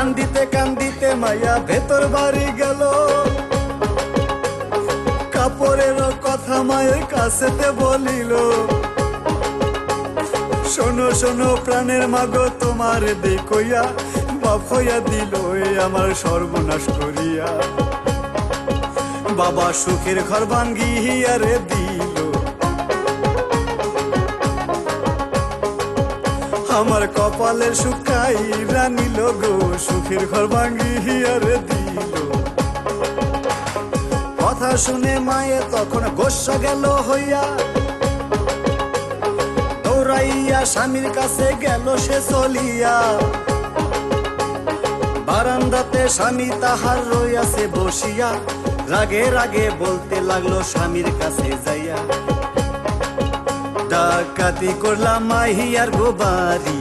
কান্দিতে কান্দিতে মাইয়া ভেতর বাড়ি গেল, কাপড়ের কথা মায়ের কাছেতে বলিল, শোনো শোনো প্রাণের মাগো তোমার দেখইয়া বাপ হইয়া দিল আমার সর্বনাশ করিয়া। বাবা সুখের ঘর ভাঙ্গিয়া রে দিল, আমার কপালের শুকাই রানিল গো, সুখের ঘর ভাঙ্গিয়া রে দিল। কথা শুনে মায়ে তখন গোস্বা গেল হইয়া, দৌড়াইয়া স্বামীর কাছে গেল সে চলিয়া। বারান্দাতে স্বামী তাহার রইয়াছে বসিয়া, রাগে রাগে বলতে লাগলো স্বামীর কাছে যাইয়া, ডাকাতি করলাম মাহিয়ার গো বাড়ি,